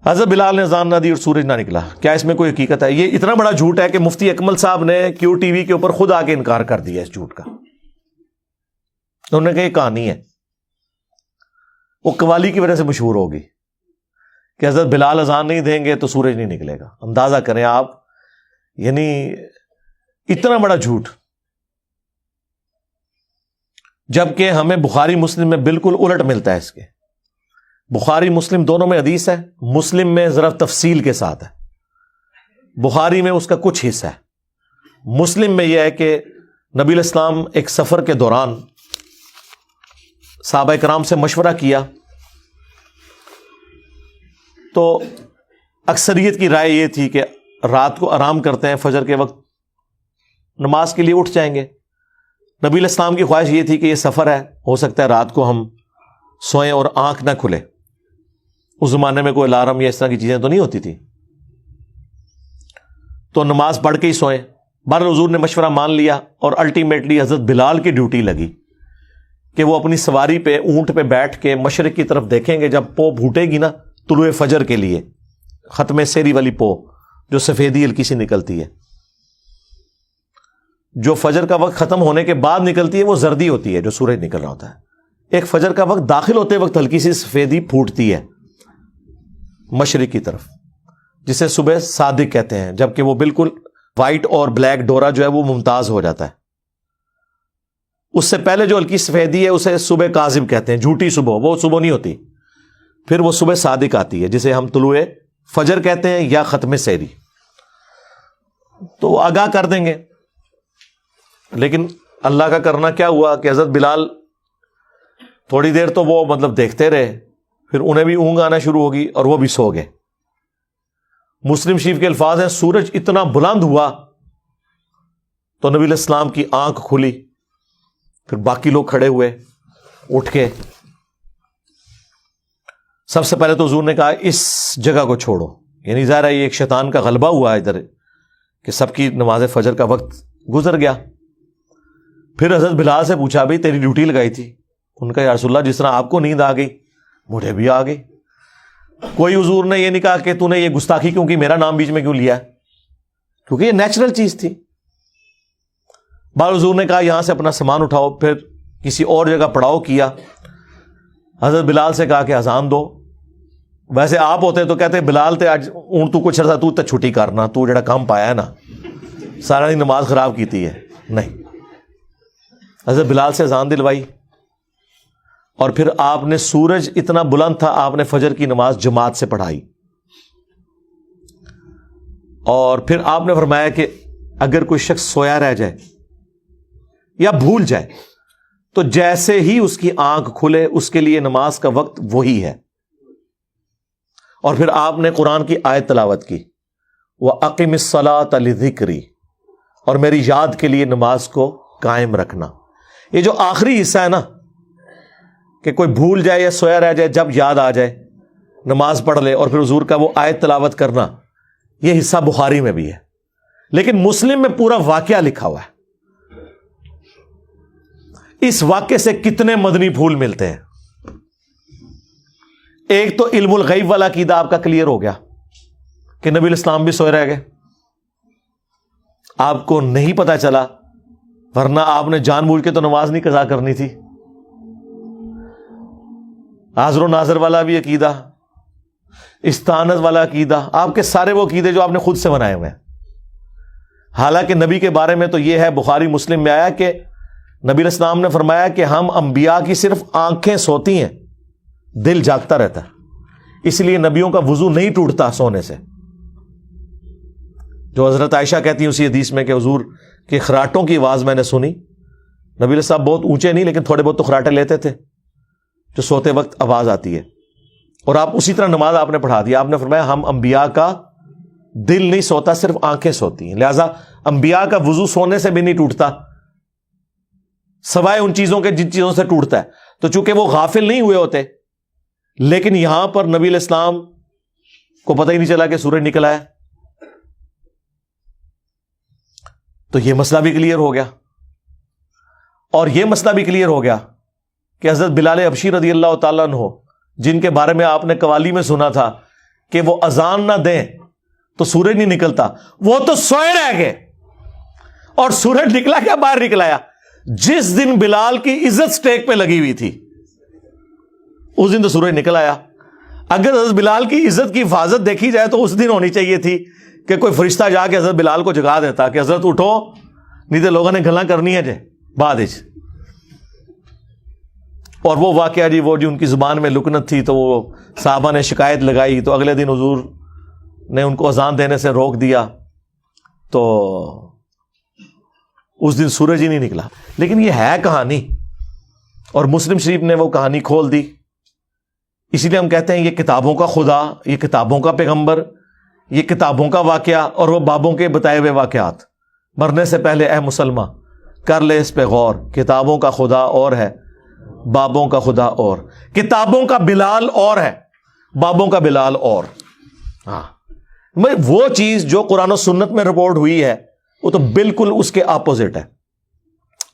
حضرت بلال نے اذان نہ دی اور سورج نہ نکلا، کیا اس میں کوئی حقیقت ہے؟ یہ اتنا بڑا جھوٹ ہے کہ مفتی اکمل صاحب نے کیو ٹی وی کے اوپر خود آ کے انکار کر دیا اس جھوٹ کا. انہوں نے کہا یہ کہانی ہے، وہ قوالی کی وجہ سے مشہور ہوگی کہ حضرت بلال اذان نہیں دیں گے تو سورج نہیں نکلے گا. اندازہ کریں آپ، یعنی اتنا بڑا جھوٹ، جبکہ ہمیں بخاری مسلم میں بالکل الٹ ملتا ہے اس کے. بخاری مسلم دونوں میں حدیث ہے، مسلم میں ذرا تفصیل کے ساتھ ہے، بخاری میں اس کا کچھ حصہ ہے. مسلم میں یہ ہے کہ نبی علیہ السلام ایک سفر کے دوران صحابہ کرام سے مشورہ کیا تو اکثریت کی رائے یہ تھی کہ رات کو آرام کرتے ہیں، فجر کے وقت نماز کے لیے اٹھ جائیں گے. نبی علیہ السلام کی خواہش یہ تھی کہ یہ سفر ہے، ہو سکتا ہے رات کو ہم سوئیں اور آنکھ نہ کھلے. اس زمانے میں کوئی الارم یا اس طرح کی چیزیں تو نہیں ہوتی تھی، تو نماز پڑھ کے ہی سوئیں. بہرحال حضور نے مشورہ مان لیا اور الٹیمیٹلی حضرت بلال کی ڈیوٹی لگی کہ وہ اپنی سواری پہ، اونٹ پہ بیٹھ کے مشرق کی طرف دیکھیں گے. جب پو پھوٹے گی نا طلوع فجر کے لیے، ختم سیری والی پو جو سفیدی ہلکی سی نکلتی ہے، جو فجر کا وقت ختم ہونے کے بعد نکلتی ہے وہ زردی ہوتی ہے جو سورج نکل رہا ہوتا ہے. ایک فجر کا وقت داخل ہوتے وقت ہلکی سی سفیدی پھوٹتی ہے مشرق کی طرف، جسے صبح صادق کہتے ہیں، جبکہ وہ بالکل وائٹ اور بلیک ڈورا جو ہے وہ ممتاز ہو جاتا ہے. اس سے پہلے جو ہلکی سفیدی ہے اسے صبح کاذب کہتے ہیں، جھوٹی صبح، وہ صبح نہیں ہوتی. پھر وہ صبح صادق آتی ہے جسے ہم طلوع فجر کہتے ہیں یا ختم سحری. تو وہ آگاہ کر دیں گے. لیکن اللہ کا کرنا کیا ہوا کہ حضرت بلال تھوڑی دیر تو وہ مطلب دیکھتے رہے، پھر انہیں بھی اونگ آنا شروع ہوگی اور وہ بھی سو گئے. مسلم شریف کے الفاظ ہیں، سورج اتنا بلند ہوا تو نبی علیہ السلام کی آنکھ کھلی، پھر باقی لوگ کھڑے ہوئے اٹھ کے. سب سے پہلے تو حضور نے کہا اس جگہ کو چھوڑو، یعنی ظاہر ہے یہ ایک شیطان کا غلبہ ہوا ادھر کہ سب کی نماز فجر کا وقت گزر گیا. پھر حضرت بلال سے پوچھا بھائی تیری ڈیوٹی لگائی تھی؟ ان کا یا رسول اللہ جس طرح آپ کو نیند آ گئی مجھے بھی آ گئی. کوئی حضور نے یہ نہیں کہا کہ تو نے یہ گستاخی کیوں کی، میرا نام بیچ میں کیوں لیا ہے، کیونکہ یہ نیچرل چیز تھی. بعض حضور نے کہا یہاں سے اپنا سامان اٹھاؤ، پھر کسی اور جگہ پڑاؤ کیا. حضرت بلال سے کہا کہ اذان دو. ویسے آپ ہوتے تو کہتے بلال تے اج اون تو کچھ عرصہ تو تے چھٹی کرنا، تو جڑا کام پایا ہے نا سارا دن نماز خراب کیتی ہے. نہیں، حضرت بلال سے اذان دلوائی اور پھر آپ نے، سورج اتنا بلند تھا، آپ نے فجر کی نماز جماعت سے پڑھائی. اور پھر آپ نے فرمایا کہ اگر کوئی شخص سویا رہ جائے یا بھول جائے تو جیسے ہی اس کی آنکھ کھلے اس کے لیے نماز کا وقت وہی ہے. اور پھر آپ نے قرآن کی آیت تلاوت کی، وَأَقِمِ الصَّلَاةَ لِذِكْرِي، اور میری یاد کے لیے نماز کو قائم رکھنا. یہ جو آخری حصہ ہے نا کہ کوئی بھول جائے یا سویا رہ جائے، جب یاد آ جائے نماز پڑھ لے، اور پھر حضور کا وہ آیت تلاوت کرنا، یہ حصہ بخاری میں بھی ہے. لیکن مسلم میں پورا واقعہ لکھا ہوا ہے. اس واقعے سے کتنے مدنی پھول ملتے ہیں. ایک تو علم الغیب والا عقیدہ آپ کا کلیئر ہو گیا کہ نبی الاسلام بھی سوئے رہ گئے، آپ کو نہیں پتا چلا، ورنہ آپ نے جان بوجھ کے تو نماز نہیں قضا کرنی تھی. حاضر و ناظر والا بھی عقیدہ، استعانت والا عقیدہ، آپ کے سارے وہ عقیدے جو آپ نے خود سے بنائے ہوئے ہیں. حالانکہ نبی کے بارے میں تو یہ ہے، بخاری مسلم میں آیا کہ نبی علیہ السلام نے فرمایا کہ ہم انبیاء کی صرف آنکھیں سوتی ہیں، دل جاگتا رہتا ہے. اس لیے نبیوں کا وضو نہیں ٹوٹتا سونے سے. جو حضرت عائشہ کہتی ہیں اسی حدیث میں کہ حضور کے خراٹوں کی آواز میں نے سنی. نبی علیہ السلام بہت اونچے نہیں لیکن تھوڑے بہت تو خراٹے لیتے تھے جو سوتے وقت آواز آتی ہے. اور آپ اسی طرح نماز آپ نے پڑھا دیا. آپ نے فرمایا ہم انبیاء کا دل نہیں سوتا، صرف آنکھیں سوتی ہیں. لہذا انبیاء کا وضو سونے سے بھی نہیں ٹوٹتا سوائے ان چیزوں کے جن چیزوں سے ٹوٹتا ہے. تو چونکہ وہ غافل نہیں ہوئے ہوتے، لیکن یہاں پر نبی علیہ السلام کو پتہ ہی نہیں چلا کہ سورج نکل آیا. تو یہ مسئلہ بھی کلیئر ہو گیا. اور یہ مسئلہ بھی کلیئر ہو گیا کہ حضرت بلال حبشی رضی اللہ تعالیٰ عنہ، جن کے بارے میں آپ نے قوالی میں سنا تھا کہ وہ اذان نہ دیں تو سورج نہیں نکلتا، وہ تو سوئے رہ گئے، اور سورج نکلا کیا؟ باہر نکلایا۔ جس دن بلال کی عزت سٹیک پہ لگی ہوئی تھی اس دن تو سورج نکل آیا۔ اگر حضرت بلال کی عزت کی حفاظت دیکھی جائے تو اس دن ہونی چاہیے تھی کہ کوئی فرشتہ جا کے حضرت بلال کو جگا دیتا کہ حضرت اٹھو، نہیں تو لوگوں نے گلاں کرنی ہے جے بعد وچ۔ اور وہ واقعہ جی، وہ جو ان کی زبان میں لکنت تھی تو وہ صحابہ نے شکایت لگائی، تو اگلے دن حضور نے ان کو اذان دینے سے روک دیا، تو اس دن سورج ہی نہیں نکلا۔ لیکن یہ ہے کہانی، اور مسلم شریف نے وہ کہانی کھول دی۔ اسی لیے ہم کہتے ہیں یہ کتابوں کا خدا، یہ کتابوں کا پیغمبر، یہ کتابوں کا واقعہ، اور وہ بابوں کے بتائے ہوئے واقعات۔ مرنے سے پہلے اے مسلمہ کر لے اس پہ غور، کتابوں کا خدا اور ہے، بابوں کا خدا اور، کتابوں کا بلال اور ہے، بابوں کا بلال اور۔ ہاں، وہ چیز جو قرآن و سنت میں رپورٹ ہوئی ہے وہ تو بالکل اس کے اپوزٹ ہے۔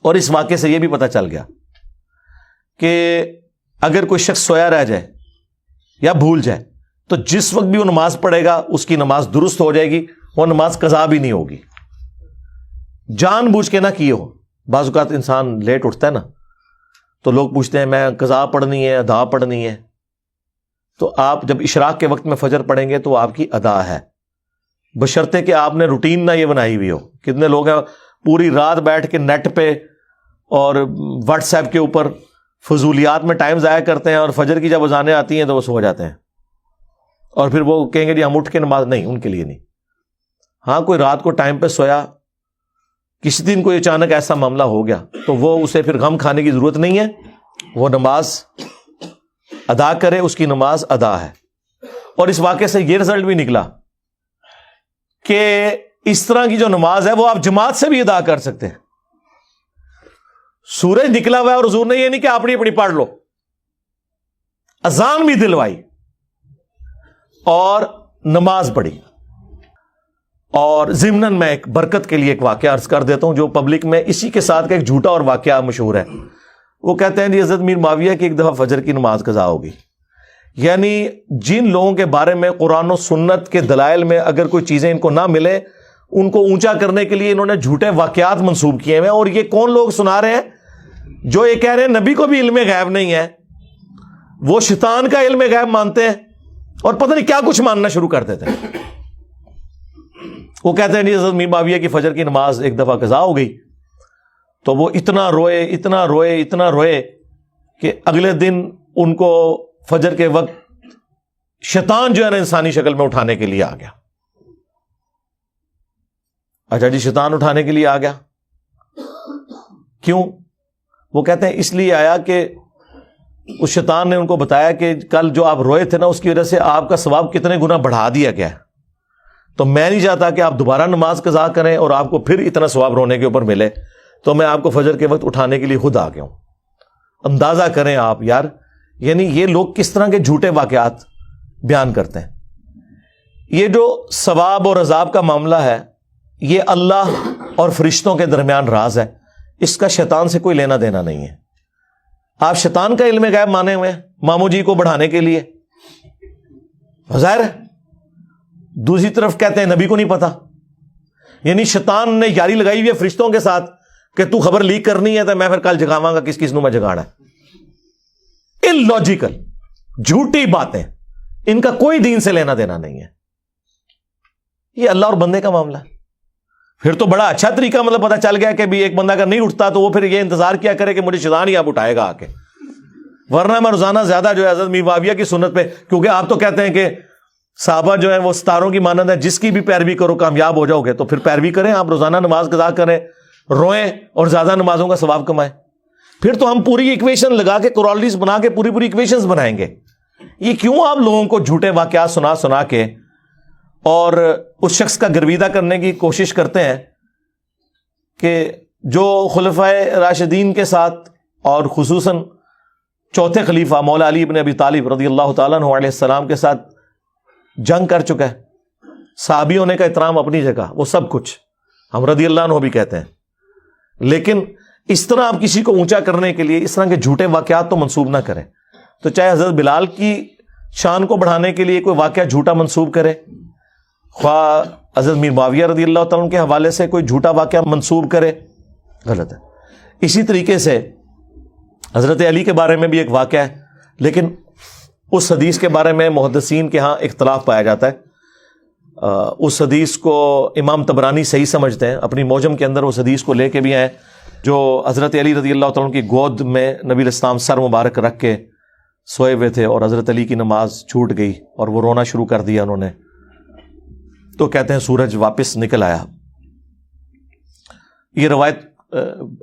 اور اس واقعے سے یہ بھی پتہ چل گیا کہ اگر کوئی شخص سویا رہ جائے یا بھول جائے تو جس وقت بھی وہ نماز پڑھے گا اس کی نماز درست ہو جائے گی، وہ نماز قضا بھی نہیں ہوگی، جان بوجھ کے نہ کی ہو۔ بعض اوقات انسان لیٹ اٹھتا ہے نا، تو لوگ پوچھتے ہیں میں قضا پڑھنی ہے، ادا پڑھنی ہے، تو آپ جب اشراق کے وقت میں فجر پڑھیں گے تو آپ کی ادا ہے، بشرطے کہ آپ نے روٹین نہ یہ بنائی ہوئی ہو۔ کتنے لوگ ہیں پوری رات بیٹھ کے نیٹ پہ اور واٹس ایپ کے اوپر فضولیات میں ٹائم ضائع کرتے ہیں، اور فجر کی جب اذانیں آتی ہیں تو وہ سو جاتے ہیں، اور پھر وہ کہیں گے جی ہم اٹھ کے نماز نہیں، ان کے لیے نہیں۔ ہاں، کوئی رات کو ٹائم پہ سویا، کسی دن کوئی اچانک ایسا معاملہ ہو گیا تو وہ اسے پھر غم کھانے کی ضرورت نہیں ہے، وہ نماز ادا کرے، اس کی نماز ادا ہے۔ اور اس واقعے سے یہ رزلٹ بھی نکلا کہ اس طرح کی جو نماز ہے وہ آپ جماعت سے بھی ادا کر سکتے ہیں۔ سورج نکلا ہوا ہے اور حضور نے یہ نہیں کہ اپنی اپنی پڑھ لو، اذان بھی دلوائی اور نماز پڑھی۔ اور ضمناً میں ایک برکت کے لیے ایک واقعہ عرض کر دیتا ہوں جو پبلک میں اسی کے ساتھ کا ایک جھوٹا اور واقعہ مشہور ہے۔ وہ کہتے ہیں جی حضرت میر معاویہ کی ایک دفعہ فجر کی نماز قضا ہوگی، یعنی جن لوگوں کے بارے میں قرآن و سنت کے دلائل میں اگر کوئی چیزیں ان کو نہ ملے، ان کو اونچا کرنے کے لیے انہوں نے جھوٹے واقعات منسوب کیے ہوئے ہیں۔ اور یہ کون لوگ سنا رہے ہیں؟ جو یہ کہہ رہے ہیں نبی کو بھی علم غیب نہیں ہے، وہ شیطان کا علم غیب مانتے ہیں، اور پتہ نہیں کیا کچھ ماننا شروع کر دیتے ہیں۔ وہ کہتے ہیں حضرت میر معاویہ کی فجر کی نماز ایک دفعہ قضا ہو گئی، تو وہ اتنا روئے اتنا روئے اتنا روئے کہ اگلے دن ان کو فجر کے وقت شیطان جو ہے نا انسانی شکل میں اٹھانے کے لیے آ گیا۔ اچھا جی، شیطان اٹھانے کے لیے آ گیا، کیوں؟ وہ کہتے ہیں اس لیے آیا کہ اس شیطان نے ان کو بتایا کہ کل جو آپ روئے تھے نا اس کی وجہ سے آپ کا ثواب کتنے گنا بڑھا دیا گیا ہے، تو میں نہیں چاہتا کہ آپ دوبارہ نماز قضا کریں اور آپ کو پھر اتنا ثواب رونے کے اوپر ملے، تو میں آپ کو فجر کے وقت اٹھانے کے لیے خود آ گیا ہوں۔ اندازہ کریں آپ یار، یعنی یہ لوگ کس طرح کے جھوٹے واقعات بیان کرتے ہیں۔ یہ جو ثواب اور عذاب کا معاملہ ہے یہ اللہ اور فرشتوں کے درمیان راز ہے، اس کا شیطان سے کوئی لینا دینا نہیں ہے۔ آپ شیطان کا علم غیب مانے ہوئے ہیں ماموں جی کو بڑھانے کے لیے، ظاہر ہے۔ دوسری طرف کہتے ہیں نبی کو نہیں پتا، یعنی شیطان نے یاری لگائی ہوئی ہے فرشتوں کے ساتھ کہ تو خبر لیک کرنی ہے تو میں پھر کل جگاواں گا، کس کس نو میں جگانا ہے۔ illogical، جھوٹی باتیں، ان کا کوئی دین سے لینا دینا نہیں ہے، یہ اللہ اور بندے کا معاملہ ہے۔ پھر تو بڑا اچھا طریقہ مطلب پتہ چل گیا کہ بھی ایک بندہ اگر نہیں اٹھتا تو وہ پھر یہ انتظار کیا کرے کہ مجھے شیطان ہی آپ اٹھائے گا آ کے، ورنہ میں روزانہ زیادہ جو ہے حضرت میر معاویہ کی سنت پہ، کیونکہ آپ تو کہتے ہیں کہ صحابہ جو ہیں وہ ستاروں کی مانند ہے، جس کی بھی پیروی کرو کامیاب ہو جاؤ گے، تو پھر پیروی کریں، آپ روزانہ نماز قضا کریں، روئیں اور زیادہ نمازوں کا ثواب کمائیں۔ پھر تو ہم پوری ایکویشن لگا کے کورالٹیز بنا کے پوری ایکویشنز بنائیں گے۔ یہ کیوں آپ لوگوں کو جھوٹے واقعات سنا کے اور اس شخص کا گرویدہ کرنے کی کوشش کرتے ہیں کہ جو خلفائے راشدین کے ساتھ اور خصوصاً چوتھے خلیفہ مولا علی بن ابی طالب رضی اللہ تعالیٰ عنہ علیہ السلام کے ساتھ جنگ کر چکا ہے۔ صحابی ہونے کا احترام اپنی جگہ، وہ سب کچھ ہم رضی اللہ عنہ بھی کہتے ہیں، لیکن اس طرح آپ کسی کو اونچا کرنے کے لیے اس طرح کے جھوٹے واقعات تو منسوب نہ کریں۔ تو چاہے حضرت بلال کی شان کو بڑھانے کے لیے کوئی واقعہ جھوٹا منسوب کرے، خواہ حضرت میر معاویہ رضی اللہ تعالیٰ عنہ کے حوالے سے کوئی جھوٹا واقعہ منسوب کرے، غلط ہے۔ اسی طریقے سے حضرت علی کے بارے میں بھی ایک واقعہ ہے، لیکن اس حدیث کے بارے میں محدثین کے ہاں اختلاف پایا جاتا ہے۔ اس حدیث کو امام طبرانی صحیح سمجھتے ہیں، اپنی موجم کے اندر اس حدیث کو لے کے بھی آئے جو حضرت علی رضی اللہ تعالیٰ عنہ کی گود میں نبی علیہ السلام سر مبارک رکھ کے سوئے ہوئے تھے اور حضرت علی کی نماز چھوٹ گئی اور وہ رونا شروع کر دیا انہوں نے، تو کہتے ہیں سورج واپس نکل آیا۔ یہ روایت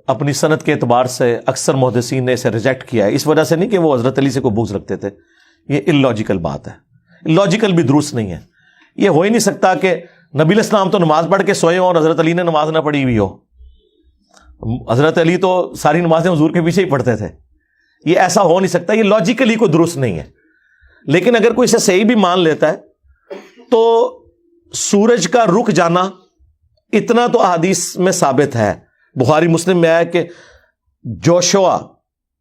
اپنی سند کے اعتبار سے اکثر محدثین نے اسے ریجیکٹ کیا ہے، اس وجہ سے نہیں کہ وہ حضرت علی سے کوئی بغض رکھتے تھے، یہ اللاجیکل بات ہے، لاجیکل بھی درست نہیں ہے۔ یہ ہو ہی نہیں سکتا کہ نبی علیہ السلام تو نماز پڑھ کے سوئے ہوں اور حضرت علی نے نماز نہ پڑھی ہوئی ہو۔ حضرت علی تو ساری نمازیں حضور کے پیچھے ہی پڑھتے تھے، یہ ایسا ہو نہیں سکتا، یہ لاجیکلی کوئی درست نہیں ہے۔ لیکن اگر کوئی اسے صحیح بھی مان لیتا ہے تو سورج کا رک جانا اتنا تو احادیث میں ثابت ہے۔ بخاری مسلم میں آیا کہ جوشوا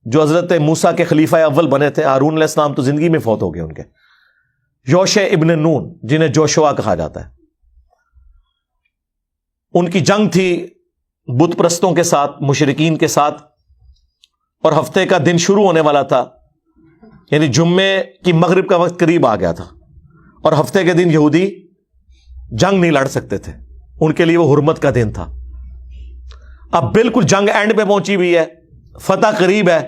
جو حضرت موسیٰ کے خلیفہ اول بنے تھے، ہارون علیہ السلام تو زندگی میں فوت ہو گئے ان کے، یوشع ابن نون جنہیں جوشوا کہا جاتا ہے، ان کی جنگ تھی بت پرستوں کے ساتھ، مشرکین کے ساتھ، اور ہفتے کا دن شروع ہونے والا تھا، یعنی جمعے کی مغرب کا وقت قریب آ گیا تھا، اور ہفتے کے دن یہودی جنگ نہیں لڑ سکتے تھے، ان کے لیے وہ حرمت کا دن تھا۔ اب بالکل جنگ اینڈ پہ پہنچی ہوئی ہے، فتح قریب ہے،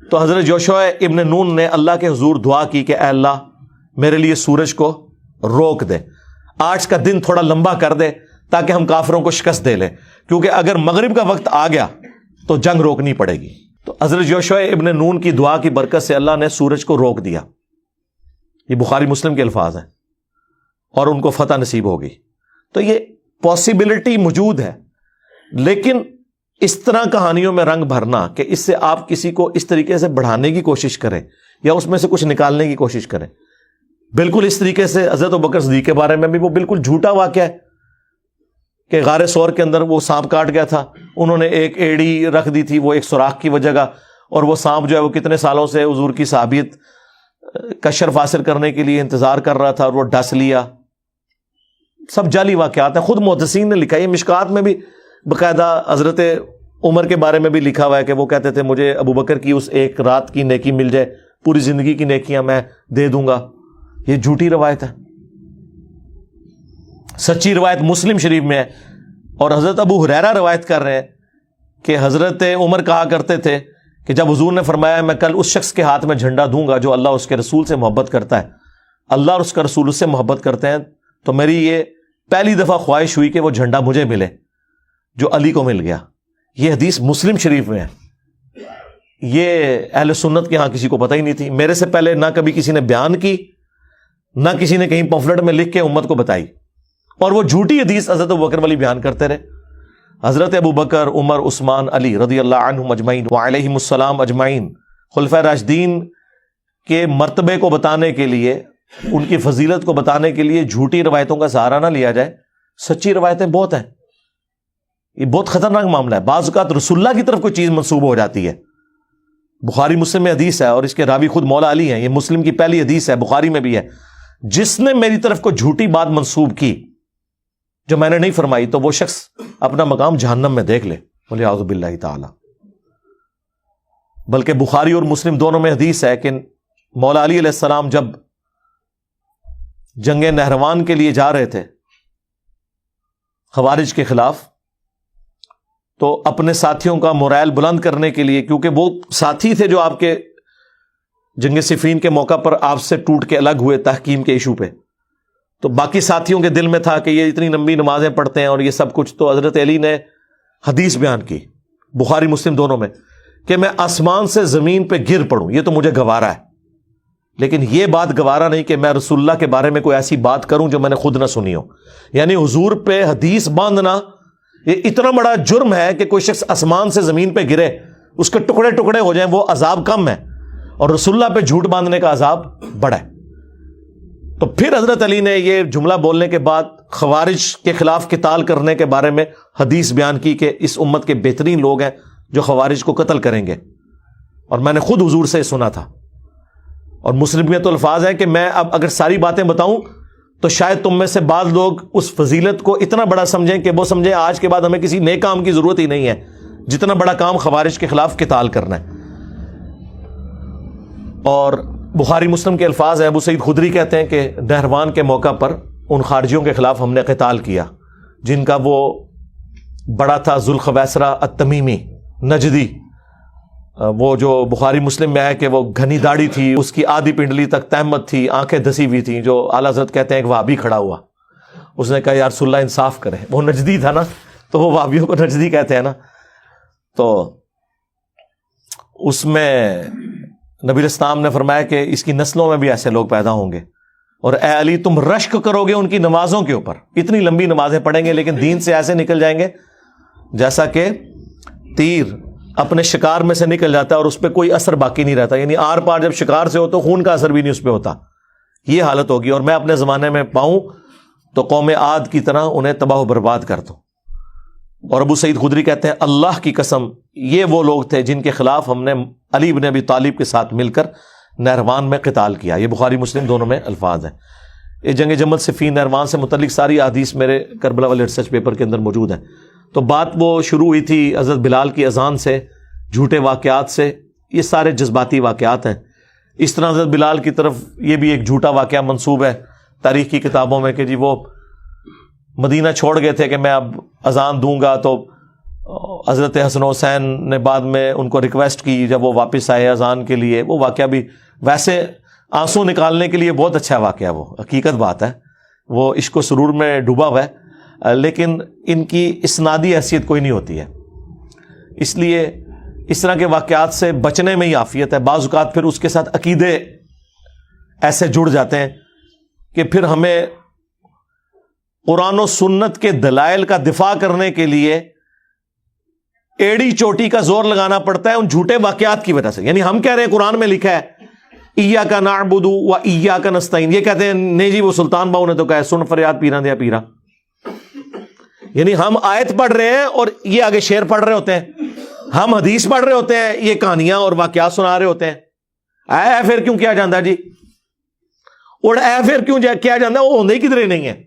تو حضرت یوشع ابن نون نے اللہ کے حضور دعا کی کہ اے اللہ میرے لیے سورج کو روک دے، آج کا دن تھوڑا لمبا کر دے تاکہ ہم کافروں کو شکست دے لیں، کیونکہ اگر مغرب کا وقت آ گیا تو جنگ روکنی پڑے گی۔ تو حضرت یوشع ابن نون کی دعا کی برکت سے اللہ نے سورج کو روک دیا، یہ بخاری مسلم کے الفاظ ہیں، اور ان کو فتح نصیب ہوگی۔ تو یہ پاسبلٹی موجود ہے، لیکن اس طرح کہانیوں میں رنگ بھرنا کہ اس سے آپ کسی کو اس طریقے سے بڑھانے کی کوشش کریں یا اس میں سے کچھ نکالنے کی کوشش کریں، بالکل اس طریقے سے حضرت ابوبکر صدیق کے بارے میں بھی وہ بالکل جھوٹا واقعہ ہے کہ غار ثور کے اندر وہ سانپ کاٹ گیا تھا، انہوں نے ایک ایڑی رکھ دی تھی وہ ایک سوراخ کی وجہ کا، اور وہ سانپ جو ہے وہ کتنے سالوں سے حضور کی صحابیت کا شرف حاصل کرنے کے لیے انتظار کر رہا تھا اور وہ ڈس لیا۔ سب جعلی واقعات ہیں، خود محدثین نے لکھا ہے، مشکات میں بھی باقاعدہ حضرت عمر کے بارے میں بھی لکھا ہوا ہے کہ وہ کہتے تھے مجھے ابوبکر کی اس ایک رات کی نیکی مل جائے، پوری زندگی کی نیکیاں میں دے دوں گا۔ یہ جھوٹی روایت ہے، سچی روایت مسلم شریف میں ہے، اور حضرت ابو ہریرہ روایت کر رہے ہیں کہ حضرت عمر کہا کرتے تھے کہ جب حضور نے فرمایا میں کل اس شخص کے ہاتھ میں جھنڈا دوں گا جو اللہ اور اس کے رسول سے محبت کرتا ہے، اللہ اور اس کا رسول اس سے محبت کرتے ہیں، تو میری یہ پہلی دفعہ خواہش ہوئی کہ وہ جھنڈا مجھے ملے جو علی کو مل گیا۔ یہ حدیث مسلم شریف میں ہے، یہ اہل سنت کے ہاں کسی کو پتہ ہی نہیں تھی، میرے سے پہلے نہ کبھی کسی نے بیان کی، نہ کسی نے کہیں پمفلٹ میں لکھ کے امت کو بتائی، اور وہ جھوٹی حدیث حضرت ابوبکر والی بیان کرتے رہے۔ حضرت ابوبکر، عمر، عثمان، علی رضی اللہ عنہم اجمعین وعلیہم السلام اجمعین، خلفائے راشدین کے مرتبے کو بتانے کے لیے، ان کی فضیلت کو بتانے کے لیے جھوٹی روایتوں کا سہارا نہ لیا جائے، سچی روایتیں بہت ہیں۔ یہ بہت خطرناک معاملہ ہے، بعض اوقات رسول اللہ کی طرف کوئی چیز منسوب ہو جاتی ہے۔ بخاری مسلم میں حدیث ہے اور اس کے راوی خود مولا علی ہیں، یہ مسلم کی پہلی حدیث ہے، بخاری میں بھی ہے، جس نے میری طرف کو جھوٹی بات منسوب کی جو میں نے نہیں فرمائی تو وہ شخص اپنا مقام جہنم میں دیکھ لے، وَلِعَوْذُ بِاللَّهِ تعالی۔ بلکہ بخاری اور مسلم دونوں میں حدیث ہے کہ مولا علی علیہ السلام جب جنگ نہروان کے لیے جا رہے تھے خوارج کے خلاف، تو اپنے ساتھیوں کا مورائل بلند کرنے کے لیے، کیونکہ وہ ساتھی تھے جو آپ کے جنگ صفین کے موقع پر آپ سے ٹوٹ کے الگ ہوئے تحکیم کے ایشو پہ، تو باقی ساتھیوں کے دل میں تھا کہ یہ اتنی لمبی نمازیں پڑھتے ہیں اور یہ سب کچھ، تو حضرت علی نے حدیث بیان کی بخاری مسلم دونوں میں کہ میں آسمان سے زمین پہ گر پڑوں یہ تو مجھے گوارا ہے، لیکن یہ بات گوارا نہیں کہ میں رسول اللہ کے بارے میں کوئی ایسی بات کروں جو میں نے خود نہ سنی ہو۔ یعنی حضور پہ حدیث باندھنا یہ اتنا بڑا جرم ہے کہ کوئی شخص آسمان سے زمین پہ گرے، اس کے ٹکڑے ٹکڑے ہو جائیں، وہ عذاب کم ہے، اور رسول اللہ پہ جھوٹ باندھنے کا عذاب بڑا ہے۔ تو پھر حضرت علی نے یہ جملہ بولنے کے بعد خوارج کے خلاف قتال کرنے کے بارے میں حدیث بیان کی کہ اس امت کے بہترین لوگ ہیں جو خوارج کو قتل کریں گے، اور میں نے خود حضور سے سنا تھا۔ اور مسلم میں تو الفاظ ہیں کہ میں اب اگر ساری باتیں بتاؤں تو شاید تم میں سے بعض لوگ اس فضیلت کو اتنا بڑا سمجھیں کہ وہ سمجھیں آج کے بعد ہمیں کسی نیک کام کی ضرورت ہی نہیں ہے، جتنا بڑا کام خوارج کے خلاف قتال کرنا ہے۔ اور بخاری مسلم کے الفاظ ہیں، ابو سعید خدری کہتے ہیں کہ نہروان کے موقع پر ان خارجیوں کے خلاف ہم نے قتال کیا جن کا وہ بڑا تھا ذوالخویسرہ التمیمی نجدی، وہ جو بخاری مسلم میں ہے کہ وہ گھنی داڑھی تھی، اس کی آدھی پنڈلی تک تہمت تھی، آنکھیں دسی ہوئی تھیں، جو اعلیٰ حضرت کہتے ہیں ایک وہابی کھڑا ہوا، اس نے کہا یا رسول اللہ انصاف کریں، وہ نجدی تھا نا، تو وہ وہابیوں کو نجدی کہتے ہیں نا، تو اس میں نبی اسلام نے فرمایا کہ اس کی نسلوں میں بھی ایسے لوگ پیدا ہوں گے، اور اے علی تم رشک کرو گے ان کی نمازوں کے اوپر، اتنی لمبی نمازیں پڑھیں گے لیکن دین سے ایسے نکل جائیں گے جیسا کہ تیر اپنے شکار میں سے نکل جاتا ہے اور اس پہ کوئی اثر باقی نہیں رہتا، یعنی آر پار جب شکار سے ہو تو خون کا اثر بھی نہیں اس پہ ہوتا، یہ حالت ہوگی، اور میں اپنے زمانے میں پاؤں تو قوم عاد کی طرح انہیں تباہ و برباد کر دوں۔ اور ابو سعید خدری کہتے ہیں اللہ کی قسم یہ وہ لوگ تھے جن کے خلاف ہم نے علی بن ابی طالب کے ساتھ مل کر نہروان میں قتال کیا، یہ بخاری مسلم دونوں میں الفاظ ہیں۔ یہ جنگ جمل صفین نہروان سے متعلق ساری احادیث میرے کربلا والے ریسرچ پیپر کے اندر موجود ہیں۔ تو بات وہ شروع ہوئی تھی حضرت بلال کی اذان سے، جھوٹے واقعات سے، یہ سارے جذباتی واقعات ہیں۔ اس طرح حضرت بلال کی طرف یہ بھی ایک جھوٹا واقعہ منسوب ہے تاریخ کی کتابوں میں کہ جی وہ مدینہ چھوڑ گئے تھے کہ میں اب اذان دوں گا، تو حضرت حسن حسین نے بعد میں ان کو ریکویسٹ کی جب وہ واپس آئے اذان کے لیے، وہ واقعہ بھی ویسے آنسو نکالنے کے لیے بہت اچھا واقعہ، وہ حقیقت بات ہے، وہ عشق و سرور میں ڈوبا ہوا ہے، لیکن ان کی اسنادی حیثیت کوئی نہیں ہوتی ہے، اس لیے اس طرح کے واقعات سے بچنے میں ہی عافیت ہے۔ بعض اوقات پھر اس کے ساتھ عقیدے ایسے جڑ جاتے ہیں کہ پھر ہمیں قرآن و سنت کے دلائل کا دفاع کرنے کے لیے ایڑی چوٹی کا زور لگانا پڑتا ہے ان جھوٹے واقعات کی وجہ سے۔ یعنی ہم کہہ رہے ہیں قرآن میں لکھا ہے ایاک نعبد و ایاک نستعین، یہ کہتے ہیں نہیں جی وہ سلطان باؤ نے تو کہا ہے سن فریاد پیرا دیا پیرا، یعنی ہم آیت پڑھ رہے ہیں اور یہ آگے شعر پڑھ رہے ہوتے ہیں، ہم حدیث پڑھ رہے ہوتے ہیں، یہ کہانیاں اور واقعات سنا رہے ہوتے ہیں۔ اے پھر کیوں کیا جاندہ جی، اور اے پھر کیوں کیا جاندہ، وہ ہوندے ہی کدھر نہیں ہے۔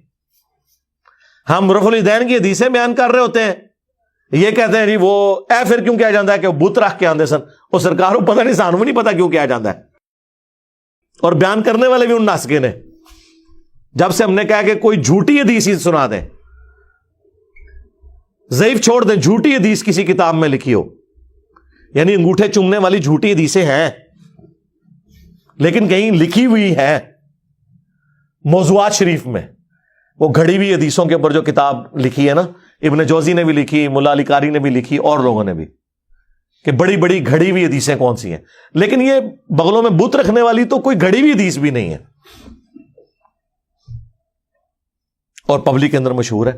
ہم رفع الیدین کی حدیثیں بیان کر رہے ہوتے ہیں، یہ کہتے ہیں جی وہ اے پھر کیوں کیا جاندہ ہے کہ وہ بت رکھ کے آندے سن، وہ سرکار کو پتہ نہیں، سانوں نہیں پتہ کیوں کیا جاندہ ہے، اور بیان کرنے والے بھی ان ناسکے نے۔ جب سے ہم نے کہا کہ کوئی جھوٹی حدیث ہی سنا دیں، ضعیف چھوڑ دیں، جھوٹی حدیث کسی کتاب میں لکھی ہو، یعنی انگوٹھے چومنے والی جھوٹی حدیثیں ہیں لیکن کہیں لکھی ہوئی ہے موضوعات شریف میں، وہ گھڑی ہوئی حدیثوں کے اوپر جو کتاب لکھی ہے نا، ابن جوزی نے بھی لکھی، ملا علی قاری نے بھی لکھی، اور لوگوں نے بھی، کہ بڑی بڑی گھڑی ہوئی حدیثیں کون سی ہیں، لیکن یہ بغلوں میں بت رکھنے والی تو کوئی گھڑی ہوئی حدیث بھی نہیں ہے، اور پبلک کے اندر مشہور ہے۔